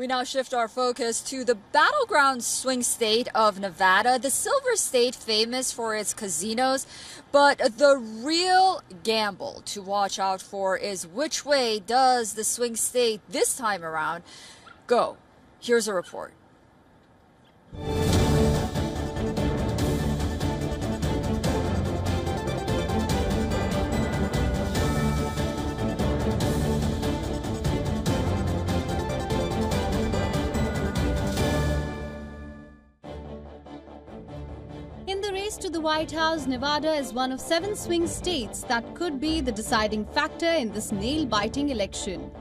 We now shift our focus to the battleground swing state of Nevada, the silver state famous for its casinos. But the real gamble to watch out for is which way does the swing state this time around go? Here's a report. In the race to the White House, Nevada is one of 7 swing states that could be the deciding factor in this nail-biting election.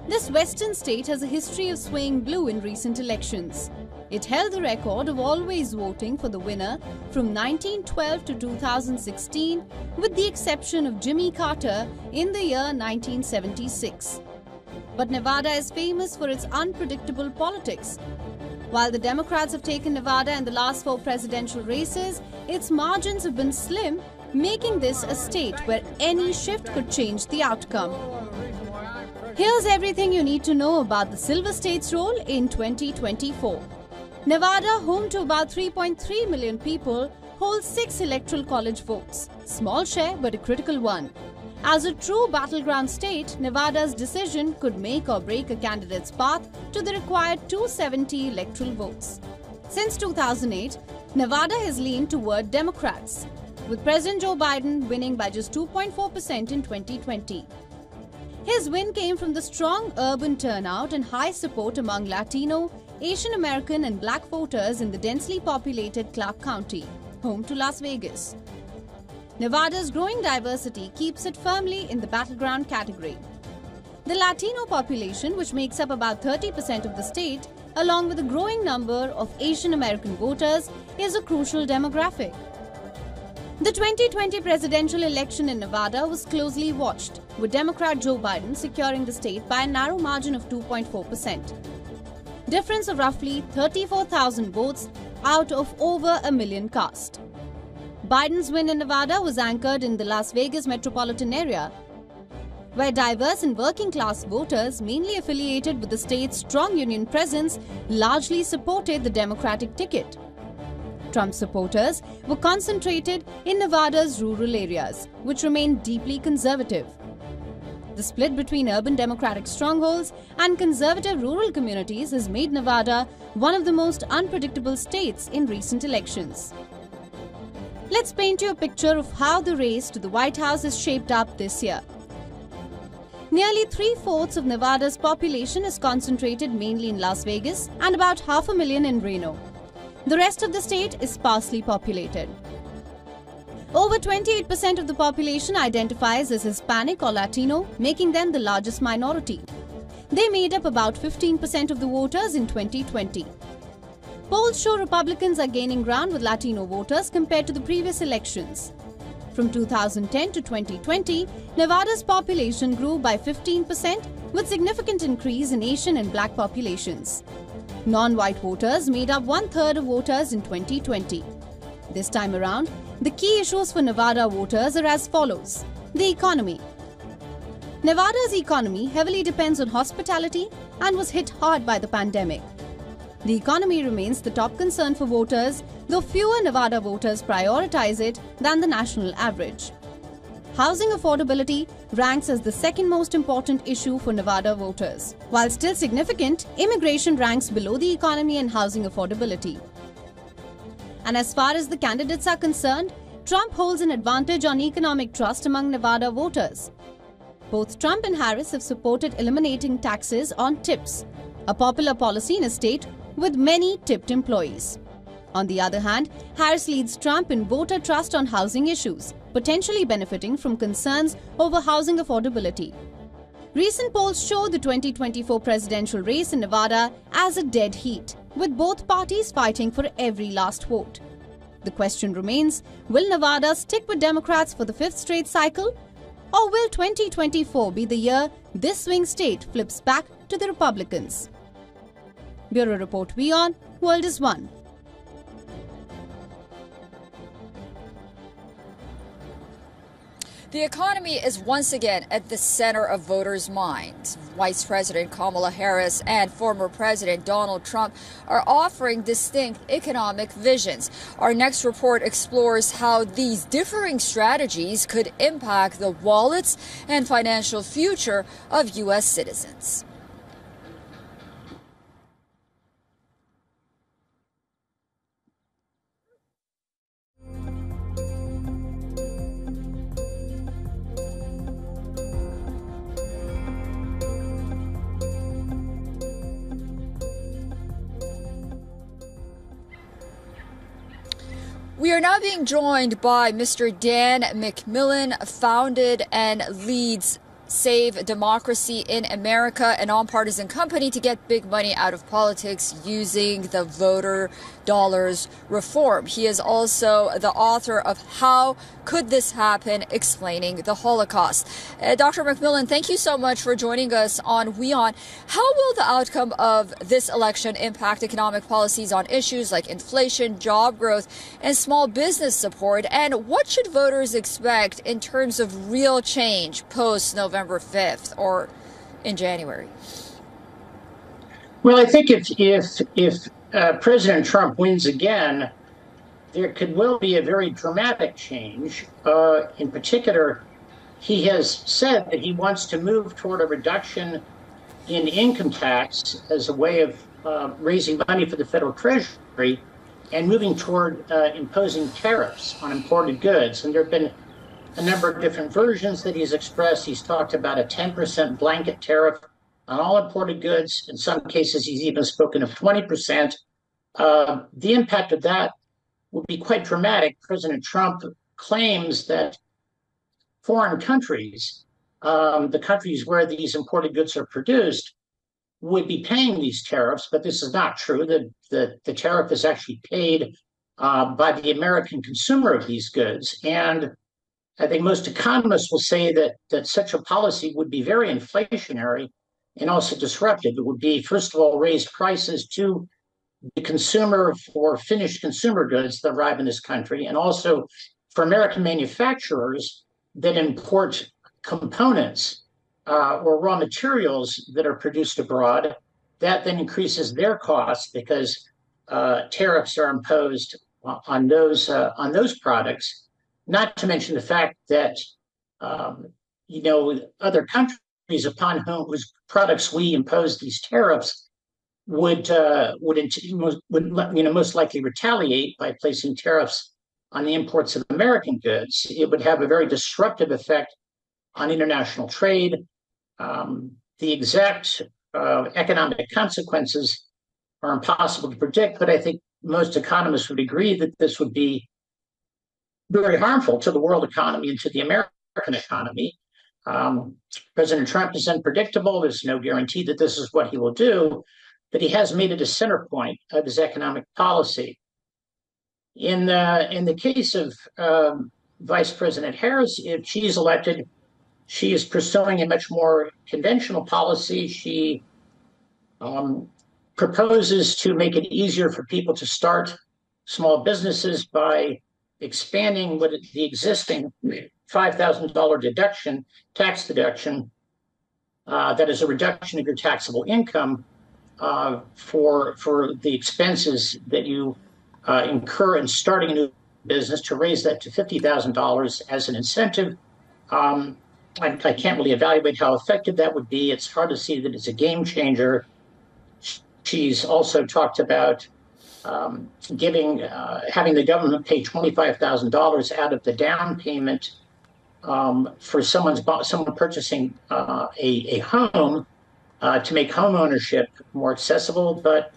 This western state has a history of swaying blue in recent elections. It held the record of always voting for the winner from 1912 to 2016, with the exception of Jimmy Carter in the year 1976. But Nevada is famous for its unpredictable politics. While the Democrats have taken Nevada in the last 4 presidential races, its margins have been slim, making this a state where any shift could change the outcome. Here's everything you need to know about the Silver State's role in 2024. Nevada, home to about 3.3 million people, holds 6 electoral college votes. Small share, but a critical one. As a true battleground state, Nevada's decision could make or break a candidate's path to the required 270 electoral votes. Since 2008, Nevada has leaned toward Democrats, with President Joe Biden winning by just 2.4% in 2020. His win came from the strong urban turnout and high support among Latino, Asian American and Black voters in the densely populated Clark County, home to Las Vegas. Nevada's growing diversity keeps it firmly in the battleground category. The Latino population, which makes up about 30% of the state, along with a growing number of Asian American voters, is a crucial demographic. The 2020 presidential election in Nevada was closely watched, with Democrat Joe Biden securing the state by a narrow margin of 2.4%. Difference of roughly 34,000 votes out of over a million cast. Biden's win in Nevada was anchored in the Las Vegas metropolitan area, where diverse and working-class voters, mainly affiliated with the state's strong union presence, largely supported the Democratic ticket. Trump supporters were concentrated in Nevada's rural areas, which remained deeply conservative. The split between urban Democratic strongholds and conservative rural communities has made Nevada one of the most unpredictable states in recent elections. Let's paint you a picture of how the race to the White House is shaped up this year. Nearly 3/4 of Nevada's population is concentrated mainly in Las Vegas and about 500,000 in Reno. The rest of the state is sparsely populated. Over 28% of the population identifies as Hispanic or Latino, making them the largest minority. They made up about 15% of the voters in 2020. Polls show Republicans are gaining ground with Latino voters compared to the previous elections. From 2010 to 2020, Nevada's population grew by 15%, with significant increase in Asian and Black populations. Non-white voters made up 1/3 of voters in 2020. This time around, the key issues for Nevada voters are as follows. The economy. Nevada's economy heavily depends on hospitality and was hit hard by the pandemic. The economy remains the top concern for voters, though fewer Nevada voters prioritize it than the national average. Housing affordability ranks as the second most important issue for Nevada voters. While still significant, immigration ranks below the economy and housing affordability. And as far as the candidates are concerned, Trump holds an advantage on economic trust among Nevada voters. Both Trump and Harris have supported eliminating taxes on tips, a popular policy in a state with many tipped employees. On the other hand, Harris leads Trump in voter trust on housing issues, potentially benefiting from concerns over housing affordability. Recent polls show the 2024 presidential race in Nevada as a dead heat, with both parties fighting for every last vote. The question remains, will Nevada stick with Democrats for the 5th straight cycle? Or will 2024 be the year this swing state flips back to the Republicans? Bureau Report WION, World is One. The economy is once again at the center of voters' minds. Vice President Kamala Harris and former President Donald Trump are offering distinct economic visions. Our next report explores how these differing strategies could impact the wallets and financial future of U.S. citizens. We are now being joined by Mr. Dan McMillan, founded and leads Save Democracy in America, a nonpartisan company to get big money out of politics using the voter dollars reform. He is also the author of How Could This Happen? Explaining the Holocaust. Dr. McMillan, thank you so much for joining us on WION. How will the outcome of this election impact economic policies on issues like inflation, job growth, and small business support? And what should voters expect in terms of real change post-November 5th or in January? Well, I think if President Trump wins again, there could well be a very dramatic change. In particular, he has said that he wants to move toward a reduction in income tax as a way of raising money for the federal treasury and moving toward imposing tariffs on imported goods. And there have been a number of different versions that he's expressed. He's talked about a 10% blanket tariff on all imported goods. In some cases, he's even spoken of 20%. The impact of that would be quite dramatic. President Trump claims that foreign countries, the countries where these imported goods are produced, would be paying these tariffs, but this is not true. The tariff is actually paid by the American consumer of these goods. And I think most economists will say that such a policy would be very inflationary and also disruptive. It would be, first of all, raise prices to the consumer for finished consumer goods that arrive in this country, and also for American manufacturers that import components or raw materials that are produced abroad. That then increases their costs because tariffs are imposed on those products. Not to mention the fact that other countries upon whose products we impose these tariffs would most likely retaliate by placing tariffs on the imports of American goods. It would have a very disruptive effect on international trade. The exact economic consequences are impossible to predict, but I think most economists would agree that this would be very harmful to the world economy and to the American economy. President Trump is unpredictable. There's no guarantee that this is what he will do, but he has made it a center point of his economic policy. In the case of Vice President Harris, if she is elected, she is pursuing a much more conventional policy. She proposes to make it easier for people to start small businesses by expanding the existing $5,000 tax deduction, that is a reduction of your taxable income for the expenses that you incur in starting a new business, to raise that to $50,000 as an incentive. I can't really evaluate how effective that would be. It's hard to see that it's a game changer. She's also talked about having the government pay $25,000 out of the down payment for someone purchasing a home to make home ownership more accessible. But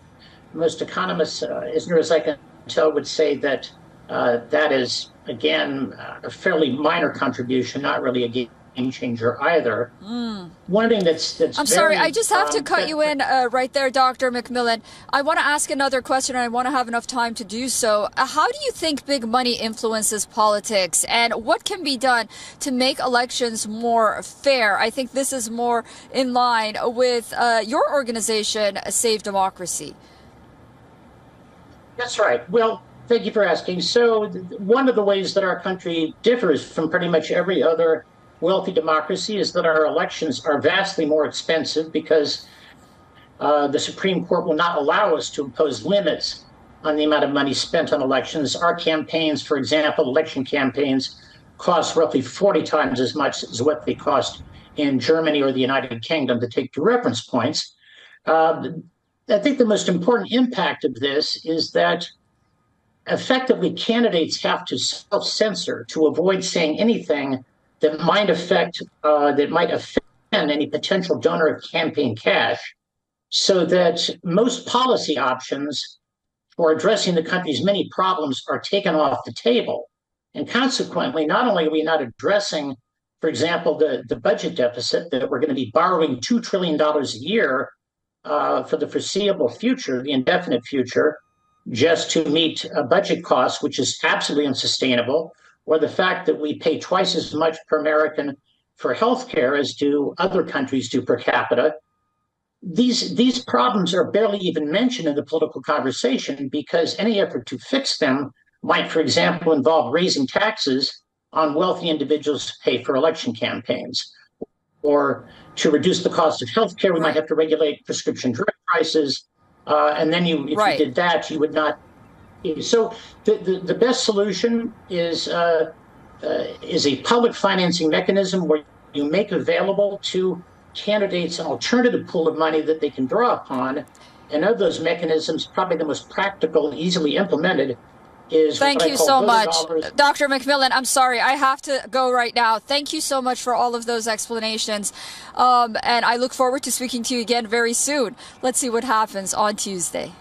most economists, as near as I can tell, would say that that is, again, a fairly minor contribution, not really a game changer either. One thing that's I'm sorry, I just have to cut you in right there, Dr. McMillan. I want to ask another question, and I want to have enough time to do so. How do you think big money influences politics, and what can be done to make elections more fair? I think this is more in line with your organization, Save Democracy. That's right. Well, Thank you for asking. So one of the ways that our country differs from pretty much every other wealthy democracy is that our elections are vastly more expensive because the Supreme Court will not allow us to impose limits on the amount of money spent on elections. Our campaigns, for example, election campaigns, cost roughly 40 times as much as what they cost in Germany or the United Kingdom, to take two reference points. I think the most important impact of this is that effectively candidates have to self-censor to avoid saying anything that might offend any potential donor of campaign cash, so that most policy options for addressing the country's many problems are taken off the table. And consequently, not only are we not addressing, for example, the budget deficit, that we're going to be borrowing $2 trillion a year for the foreseeable future, the indefinite future, just to meet budget costs, which is absolutely unsustainable, or the fact that we pay twice as much per American for healthcare as do other countries do per capita. These problems are barely even mentioned in the political conversation, because any effort to fix them might, for example, involve raising taxes on wealthy individuals to pay for election campaigns. Or to reduce the cost of healthcare, we might have to regulate prescription drug prices. And then if you did that, you would not. So the best solution is a public financing mechanism where you make available to candidates an alternative pool of money that they can draw upon. And of those mechanisms, probably the most practical, easily implemented, is Thank you so much, Dr. McMillan. I'm sorry, I have to go right now. Thank you so much for all of those explanations. And I look forward to speaking to you again very soon. Let's see what happens on Tuesday.